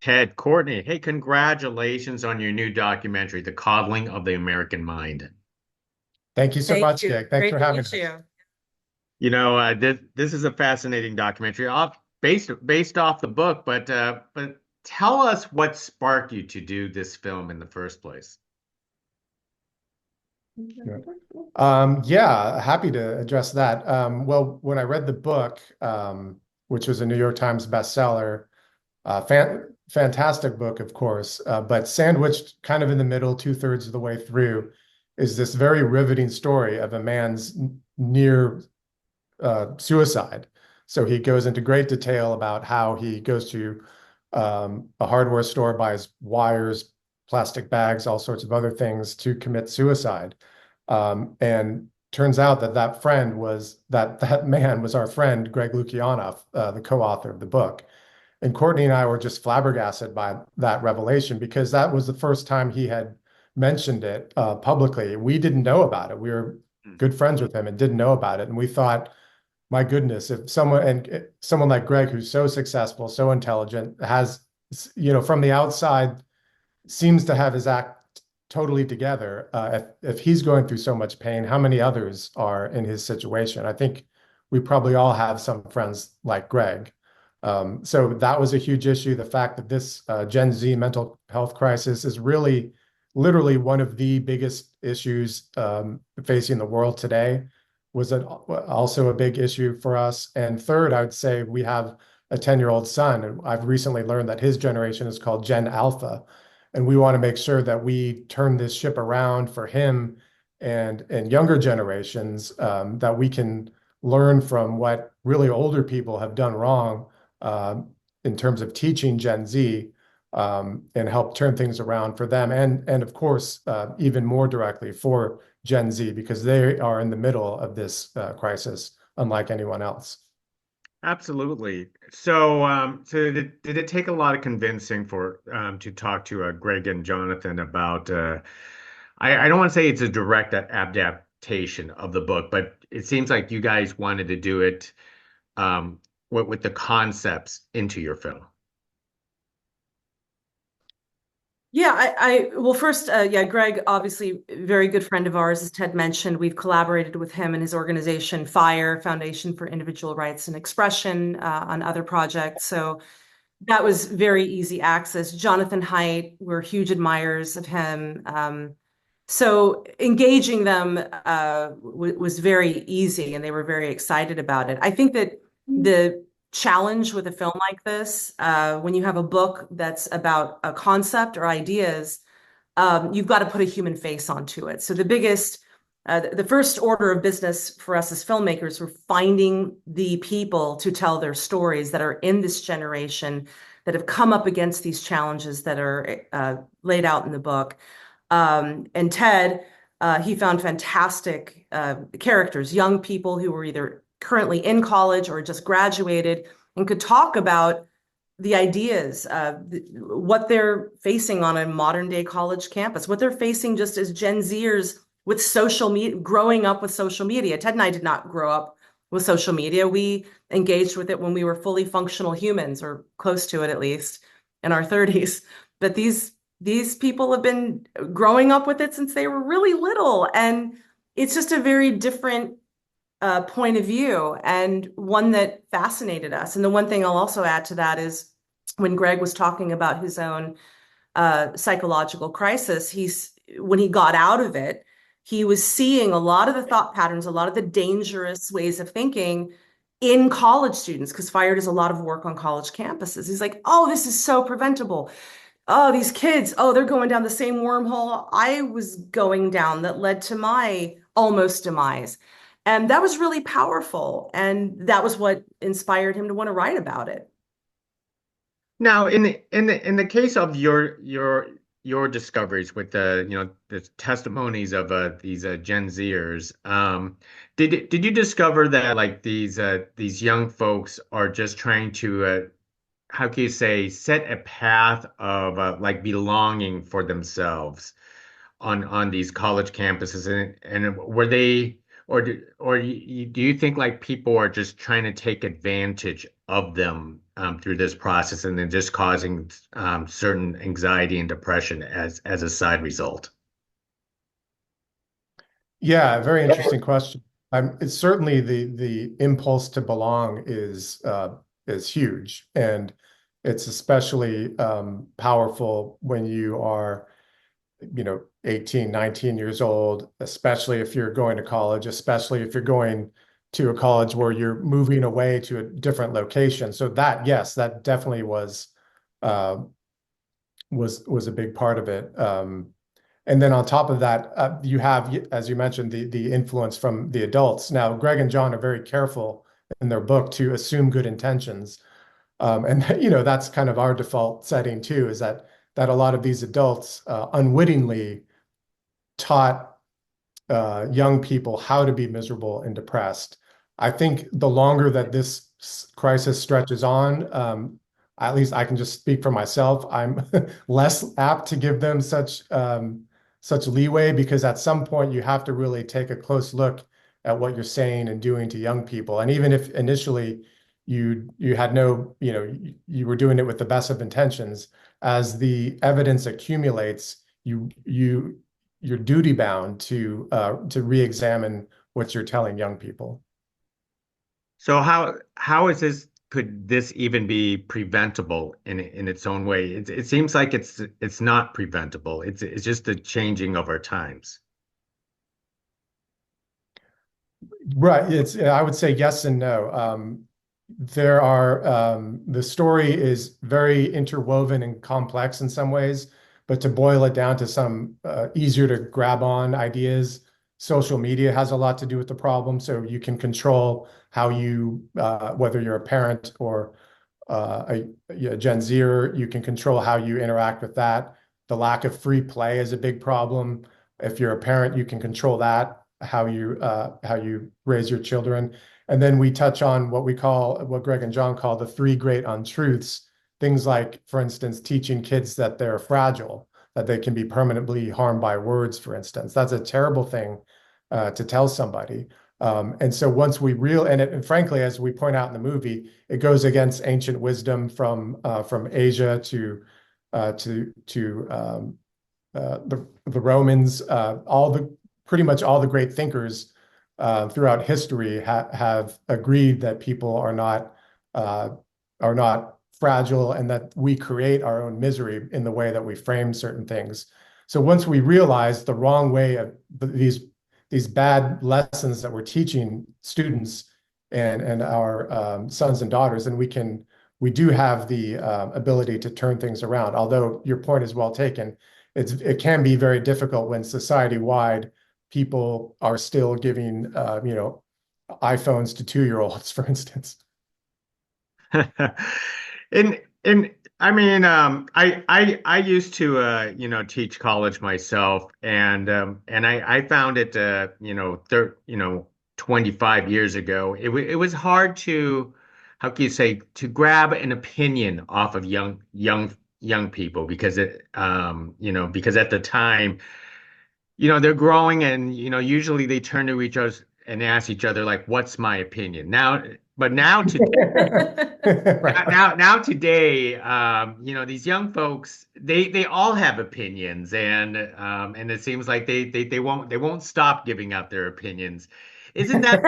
Ted, Courtney, hey, congratulations on your new documentary, The Coddling of the American Mind. Thank you so Thank much, you. Jake. Thanks Great for to having meet us. you. This is a fascinating documentary, based off the book, but tell us what sparked you to do this film in the first place. Yeah. Yeah, happy to address that. Well, when I read the book, which was a New York Times bestseller, fantastic book, of course, but sandwiched kind of in the middle, two-thirds of the way through, is this very riveting story of a man's near suicide. So he goes into great detail about how he goes to a hardware store, buys wires, plastic bags, all sorts of other things to commit suicide. And turns out that that man was our friend, Greg Lukianoff, the co-author of the book. And Courtney and I were just flabbergasted by that revelation because that was the first time he had mentioned it publicly. We didn't know about it. We were good friends with him and didn't know about it. And we thought, my goodness, if someone like Greg, who's so successful, so intelligent, has, from the outside, seems to have his act totally together. If he's going through so much pain, how many others are in his situation? I think we probably all have some friends like Greg. So that was a huge issue. The fact that this Gen Z mental health crisis is really, literally one of the biggest issues facing the world today was also a big issue for us. And third, I would say we have a 10-year-old son, and I've recently learned that his generation is called Gen Alpha. And we want to make sure that we turn this ship around for him and younger generations, that we can learn from what really older people have done wrong in terms of teaching Gen Z, and help turn things around for them. And of course, even more directly for Gen Z, because they are in the middle of this crisis, unlike anyone else. Absolutely. So did it take a lot of convincing for to talk to Greg and Jonathan about I don't want to say it's a direct adaptation of the book, but it seems like you guys wanted to do it with the concepts into your film. Yeah, well, first, yeah, Greg, obviously, very good friend of ours, as Ted mentioned. We've collaborated with him and his organization, FIRE, Foundation for Individual Rights and Expression, on other projects. So that was very easy access. Jonathan Haidt, we're huge admirers of him. So engaging them was very easy, and they were very excited about it. I think that the challenge with a film like this, when you have a book that's about a concept or ideas, you've got to put a human face onto it. So the first order of business for us as filmmakers were finding the people to tell their stories that are in this generation that have come up against these challenges that are laid out in the book. And Ted, he found fantastic characters, young people who were either currently in college or just graduated and could talk about the ideas, what they're facing on a modern day college campus, what they're facing just as Gen Zers with social media, growing up with social media. Ted and I did not grow up with social media. We engaged with it when we were fully functional humans, or close to it at least, in our 30s. But these people have been growing up with it since they were really little, and it's just a very different point of view, and one that fascinated us. And the one thing I'll also add to that is when Greg was talking about his own psychological crisis, when he got out of it, he was seeing a lot of the thought patterns, a lot of the dangerous ways of thinking in college students, because FIRE does a lot of work on college campuses. He's like, oh, this is so preventable. Oh, these kids, oh, they're going down the same wormhole I was going down that led to my almost demise. And that was really powerful. And that was what inspired him to want to write about it. Now, in the case of your discoveries with the testimonies of these Gen Zers, did you discover that like these young folks are just trying to how can you say set a path of like belonging for themselves on these college campuses, and were they or do you think like people are just trying to take advantage of them through this process and then just causing certain anxiety and depression as a side result? Yeah, very interesting question. It's certainly the impulse to belong is huge, and it's especially powerful when you are, 18, 19 years old, especially if you're going to college, especially if you're going to a college where you're moving away to a different location. So that, yes, that definitely uh, was a big part of it. And then on top of that, you have, as you mentioned, the influence from the adults. Now, Greg and John are very careful in their book to assume good intentions. And that's kind of our default setting too, is that a lot of these adults unwittingly taught young people how to be miserable and depressed. I think the longer that this crisis stretches on, at least I can just speak for myself. I'm less apt to give them such leeway, because at some point you have to really take a close look at what you're saying and doing to young people. And even if initially you had no, you were doing it with the best of intentions, as the evidence accumulates, you're duty bound to re-examine what you're telling young people. So how is this could this even be preventable in its own way? It seems like it's not preventable. It's just the changing of our times. Right. I would say yes and no. The story is very interwoven and complex in some ways, but to boil it down to some easier to grab on ideas, social media has a lot to do with the problem. So you can control how whether you're a parent or a Gen Zer, you can control how you interact with that. The lack of free play is a big problem. If you're a parent, you can control that, how you raise your children. And then we touch on what Greg and John call the three great untruths. Things like, for instance, teaching kids that they're fragile, that they can be permanently harmed by words, for instance. That's a terrible thing to tell somebody. And so once and frankly, as we point out in the movie, it goes against ancient wisdom from Asia to the Romans. Pretty much all the great thinkers throughout history have agreed that people are not fragile, and that we create our own misery in the way that we frame certain things. So once we realize the wrong way of these bad lessons that we're teaching students and our sons and daughters, then we do have the ability to turn things around. Although your point is well taken, it can be very difficult when society-wide people are still giving iPhones to 2-year-olds, for instance. And I mean, I used to teach college myself, and I found it 25 years ago, it was hard to, how can you say, to grab an opinion off of young people, because because at the time, they're growing, and usually they turn to each other and ask each other, like, what's my opinion now? But now today, Right. now today, these young folks, they all have opinions, and it seems like they won't stop giving out their opinions. Isn't that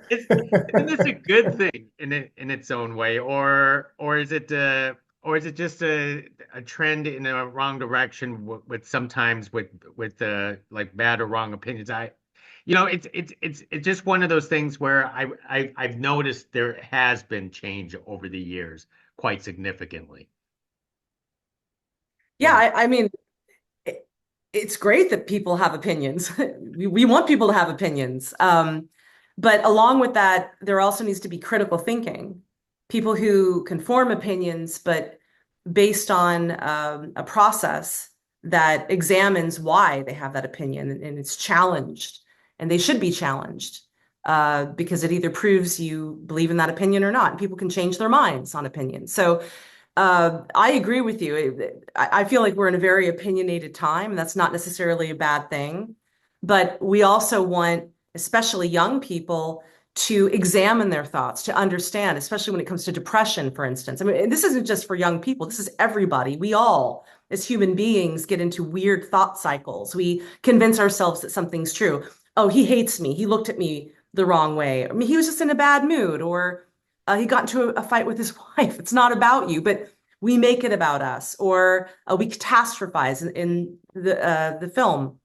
isn't this a good thing in its own way, or is it just a trend in the wrong direction with sometimes with like bad or wrong opinions? It's just one of those things where I've noticed there has been change over the years quite significantly. Yeah, What I mean, it's great that people have opinions. We want people to have opinions. But along with that, there also needs to be critical thinking. People who can form opinions, but based on a process that examines why they have that opinion, and it's challenged, and they should be challenged because it either proves you believe in that opinion or not. People can change their minds on opinions. So I agree with you. I feel like we're in a very opinionated time, and that's not necessarily a bad thing. But we also want, especially young people, to examine their thoughts, to understand, especially when it comes to depression, for instance. I mean, this isn't just for young people. This is everybody. We all, as human beings, get into weird thought cycles. We convince ourselves that something's true. Oh, he hates me. He looked at me the wrong way. I mean, he was just in a bad mood, or he got into a fight with his wife. It's not about you, but we make it about us, or we catastrophize in the film.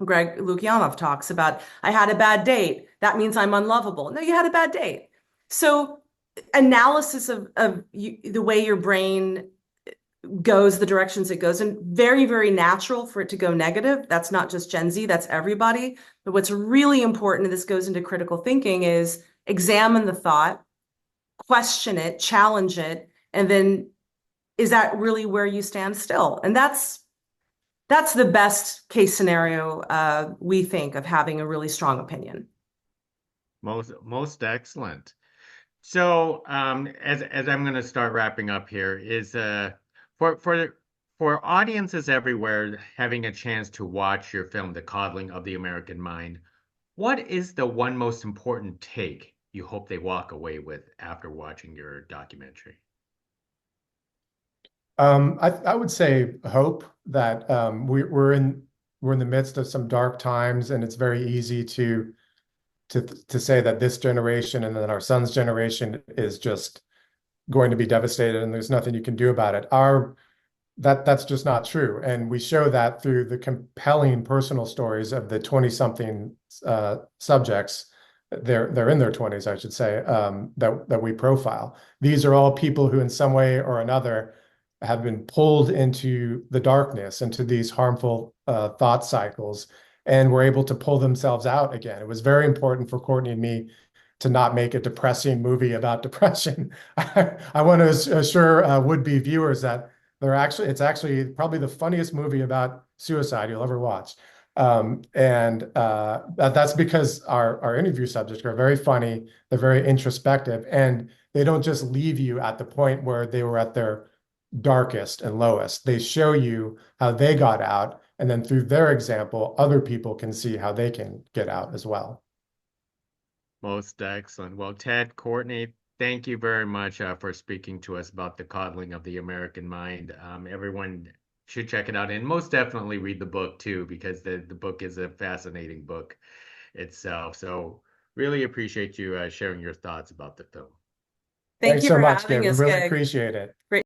Greg Lukianoff talks about, I had a bad date. That means I'm unlovable. No, you had a bad date. So analysis of the way your brain goes, the directions it goes in, very, very natural for it to go negative. That's not just Gen Z, that's everybody. But what's really important, and this goes into critical thinking, is examine the thought, question it, challenge it, and then is that really where you stand still? And that's the best case scenario, we think, of having a really strong opinion. Most excellent. So, as I'm going to start wrapping up here, is for audiences everywhere having a chance to watch your film, The Coddling of the American Mind, what is the one most important take you hope they walk away with after watching your documentary? I would say hope that we're in the midst of some dark times, and it's very easy to say that this generation and then our son's generation is just going to be devastated and there's nothing you can do about it. That's just not true, and we show that through the compelling personal stories of the 20-something subjects. They're in their 20s, I should say, that we profile. These are all people who, in some way or another, have been pulled into the darkness, into these harmful thought cycles, and were able to pull themselves out again. It was very important for Courtney and me to not make a depressing movie about depression. I want to assure would-be viewers that it's actually probably the funniest movie about suicide you'll ever watch. That's because our interview subjects are very funny, they're very introspective, and they don't just leave you at the point where they were at their darkest and lowest. They show you how they got out, and then through their example, other people can see how they can get out as well. Most excellent. Well, Ted, Courtney, thank you very much for speaking to us about The Coddling of the American Mind. Everyone should check it out, and most definitely read the book too, because the book is a fascinating book itself. So really appreciate you sharing your thoughts about the film. Thank Thanks you so for much, having Gabe. We us, really Greg. appreciate it. Great.